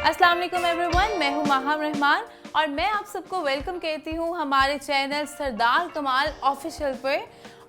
अस्सलाम वालेकुम एवरीवन, मैं हूं माहम रहमान और मैं आप सबको वेलकम कहती हूं हमारे चैनल सरदार कमाल ऑफिशियल पे।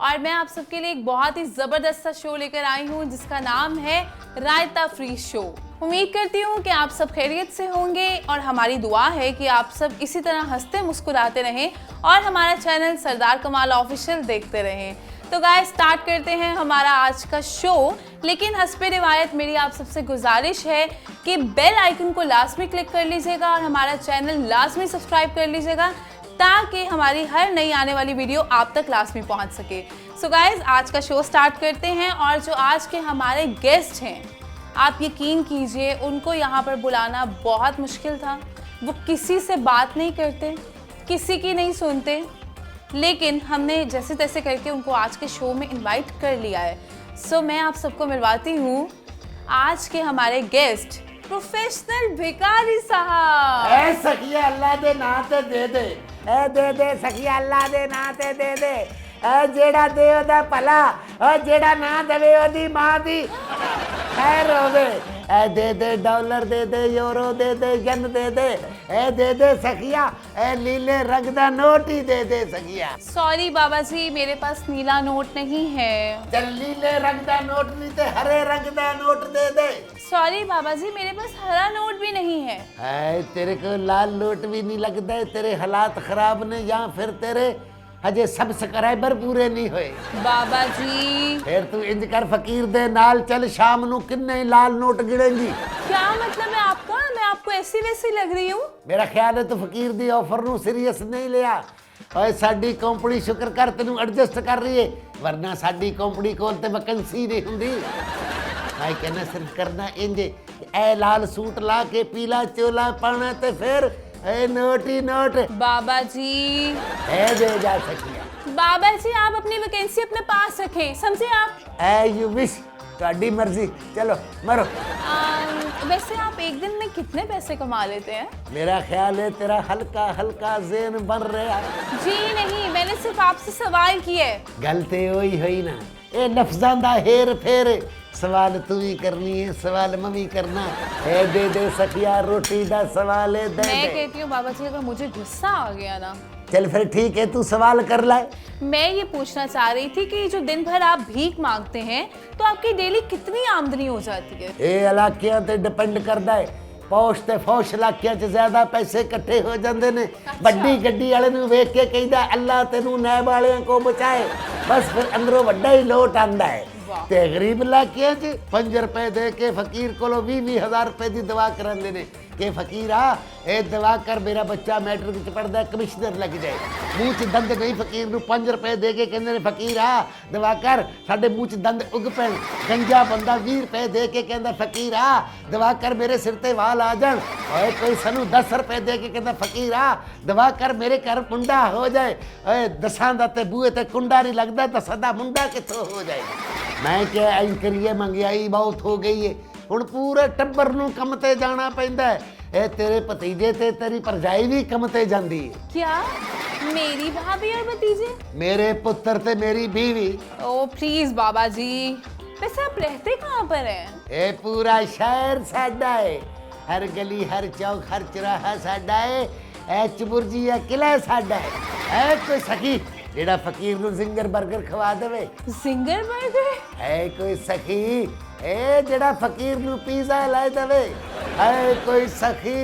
और मैं आप सबके लिए एक बहुत ही ज़बरदस्त सा शो लेकर आई हूं जिसका नाम है रायता फ्री शो। उम्मीद करती हूं कि आप सब खैरियत से होंगे और हमारी दुआ है कि आप सब इसी तरह हंसते मुस्कुराते रहें और हमारा चैनल सरदार कमाल ऑफिशियल देखते रहें। तो गाइस स्टार्ट करते हैं हमारा आज का शो। लेकिन हस्बे रिवायत मेरी आप सबसे गुजारिश है कि बेल आइकन को लाजमी क्लिक कर लीजिएगा और हमारा चैनल लाजमी सब्सक्राइब कर लीजिएगा ताकि हमारी हर नई आने वाली वीडियो आप तक लाजमी पहुंच सके। सो गाइस आज का शो स्टार्ट करते हैं। और जो आज के हमारे गेस्ट हैं, आप यकीन कीजिए उनको यहाँ पर बुलाना बहुत मुश्किल था। वो किसी से बात नहीं करते, किसी की नहीं सुनते, लेकिन हमने जैसे तैसे करके उनको आज के शो में इनवाइट कर लिया है। सो मैं आप सबको मिलवाती हूँ आज के हमारे गेस्ट प्रोफेशनल भिखारी साहब। ए सखिया अल्लाह दे नां ते दे दे, ए दे दे सखिया अल्लाह दे नां ते दे दे, ए जेड़ा दे ओदा भला, ओ जेड़ा ना देवे ओदी मां दी खैर होवे। ए दे दे डॉलर दे दे, यूरो दे दे, यन दे दे, ए दे दे सखिया, ए नीले रंग दा नोट ही दे दे सखिया। सॉरी बाबा जी, मेरे पास नीला नोट नहीं है। चल नीले रंग दा नोट नहीं ते हरे रंग दा नोट दे दे। सॉरी बाबा जी, मेरे पास हरा नोट भी नहीं है। है तेरे को लाल नोट भी नहीं लगता है, तेरे हालात खराब ने या फिर तेरे हजे सब्सक्राइबर पूरे नहीं हुए। बाबा जी फिर तू इंज कर फकीर दे नाल चल, शाम नू किन्ने लाल नोट गिनेंगी। क्या मतलब है आपका? मैं आपको ऐसी वैसी लग रही हूँ? मेरा ख्याल है तू फकीर दी ऑफर नू सीरियस नहीं लिया। ओए साडी कंपनी शुक्र कर तेनू एडजस्ट कर रही है, वरना साडी कंपनी कोल ते वैकेंसी नहीं हुंदी। मैं कहना सिर्फ करना इंज, ए लाल सूट ला के पीला चोला पाना ते फिर ए नोट ही नोट। बाबा जी ए दे जा सकिया। बाबा जी आप अपनी वैकेंसी अपने पास रखें, समझे आप? ए यू विश, ਤੁਹਾਡੀ मर्जी, चलो मरो। वैसे आप एक दिन में कितने पैसे कमा लेते हैं? मेरा ख्याल है तेरा हल्का हल्का ज़हन बन रहा। जी नहीं, मैंने सिर्फ आपसे सवाल किया है। गलती हुई हुई ना, ये लफ्ज़ां दा हेर फेर, सवाल तू ही करनी है, सवाल मम्मी करना है। दे दे सखिया रोटी दा सवाल है, दे मैं दे। कहती हूँ बाबा जी अगर मुझे गुस्सा आ गया ना, चल फिर ठीक है, तू सवाल कर लाए। मैं ये पूछना चाह रही थी कि जो दिन भर आप भीख मांगते हैं तो आपकी डेली कितनी आमदनी हो जाती है? ये इलाकियां ते डिपेंड करदा है। पौश ते फौश इलाकियां च ज्यादा पैसे इकट्ठे हो जाते ने। बड़ी गड्डी वाले नूं वेख के कहिदा अल्लाह तेनू नैब वालियां को बचाए, बस फिर अंदरों वड्डा ही लोट आंदा है। ते गरीब इलाकियां च 5 रुपए दे के फकीर कोलों 20-20 हज़ार रुपए की दवा करांदे ने कि फकीर आ ए दवा कर, मेरा बच्चा मैट्रिक च पढ़दा है, कमिश्नर लग जाए। मुँह च दंद नहीं, फकीर नूं 5 रुपए दे के कहंदे ने फकीर आ दवा कर, साडे मुँह च दंद उग पैण। गंजा बंदा 20 रुपए दे के कहंदा फकीर आ दवा कर, मेरे सिर ते वाल आ जाण। ओए कोई सानू 10 रुपए दे के कहंदा फकीर आ दवा कर, मेरे घर मुंडा हो जाए। ओए 10 दा ते बूहे ते कुंडा नहीं लगदा, 10 दा मुंडा कित्थों हो जाए। मैं क्या ऐं करिए, महंगाई बहुत हो गई है, हुण पूरे टब्बर नूं कम ते जाना पैंदा है। ए तेरे भतीजे ते तेरी भरजाई भी कम ते जांदी है। क्या मेरी भाभी और भतीजे? मेरे पुत्र ते मेरी बीवी। ओ प्लीज बाबा जी, वैसे आप रहते कहाँ पर हैं? ए पूरा शहर साडा है, हर गली हर चौक हर चौराहा साडा है। ए चबुरजी है किला साडा है। ए कोई सखी जेड़ा फकीर नूं जिंगर बर्गर खवा देवे। Ginger burger? है कोई सखी ए जेड़ा फकीर नूं पिज़्ज़ा ला देवे। है कोई सखी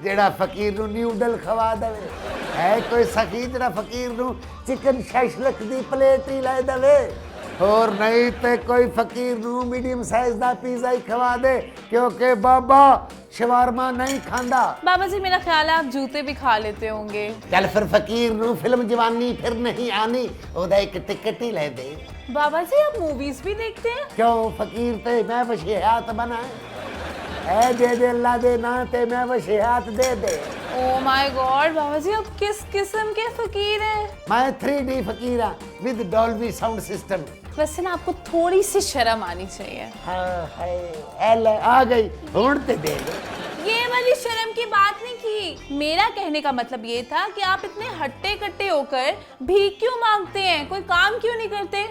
जेड़ा फकीर नूं न्यूडल खवा देवे। है कोई सखी जेड़ा फकीर नूं चिकन शैशलक दी प्लेट ही ला देवे। और नहीं तो कोई फकीर नूं मीडियम साइज दा पिज़्ज़ा ही खवा दे, क्योंकि बाबा शवारमा नहीं खांदा। बाबा जी मेरा ख्याल है आप जूते भी खा लेते होंगे। चल फिर फकीर नूं फिल्म जवानी फिर नहीं आनी, ओदा एक टिकट ही ले दे। बाबा जी आप मूवीज भी देखते हैं? क्यों फकीर ते मैं वशियात बना है, दे दे अल्लाह दे ना ते मैं वशियात दे दे। ओह माय गॉड बाबा जी आप किस किस्म के फकीर हैं? मैं 3D फकीर हाँ विद डॉल्बी साउंड सिस्टम। वैसे ना आपको थोड़ी सी शर्म आनी चाहिए। हाँ है एल आ गई हुण ते दे दे। ये वाली शर्म की बात नहीं की। मेरा कहने का मतलब ये था कि आप इतने हट्टे कट्टे होकर भीख क्यों मांगते हैं, कोई काम क्यों नहीं करते?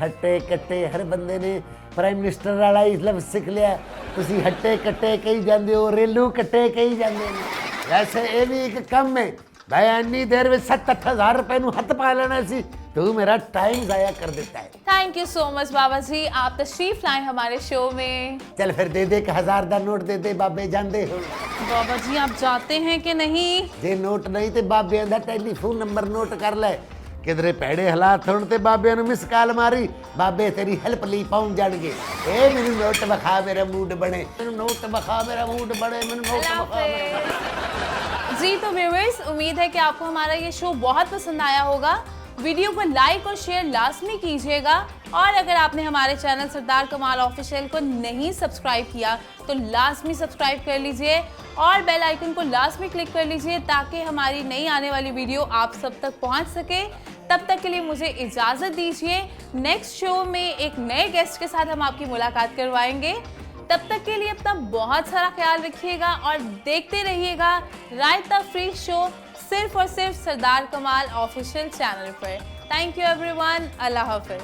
हट्टे कट्टे हर बंदे ने प्राइम मिनिस्टर वाला ही लफ्ज़ सीख लिया। तुसी हट्टे कट्टे कही जाते हो, रेलू कट्टे कही जाते हो। वैसे ये भी एक कम है भाई, इन्नी देर में 7-8 हज़ार रुपए नू हथ पा लेना सी, तू मेरा टाइम ज़ाया कर देता है। थैंक यू सो मच बाबा जी, आप तशरीफ लाए हमारे शो में। चल फिर दे दे 1000 दा नोट दे दे, बाबे जाते हो। बाबा जी आप जाते हैं कि नहीं? जे नोट नहीं तो बाबे दा टेलीफोन नंबर नोट कर ले, किधरे पैड़े हालात होने ते बाबे नू मिस कॉल मारी, बाबे तेरी हेल्प ली पहुंच जाएंगे। ए मेनू नोट बखा मेरा मूड बने, मेनू नोट बखा मेरा मूड बने, मेनू नोट बखा। जी तो व्यूअर्स, उम्मीद है कि आपको हमारा ये शो बहुत पसंद आया होगा। वीडियो को लाइक और शेयर लाजमी कीजिएगा, और अगर आपने हमारे चैनल सरदार कमाल ऑफिशियल को नहीं सब्सक्राइब किया तो लाजमी सब्सक्राइब कर लीजिए और बेल आइकन को लाजमी क्लिक कर लीजिए ताकि हमारी नई आने वाली वीडियो आप सब तक पहुंच सके। तब तक के लिए मुझे इजाज़त दीजिए। नेक्स्ट शो में एक नए गेस्ट के साथ हम आपकी मुलाकात करवाएंगे। तब तक के लिए अपना बहुत सारा ख्याल रखिएगा और देखते रहिएगा रायता फ्री शो सिर्फ और सिर्फ सरदार कमाल ऑफिशियल चैनल पर। Thank you everyone, Allah Hafiz.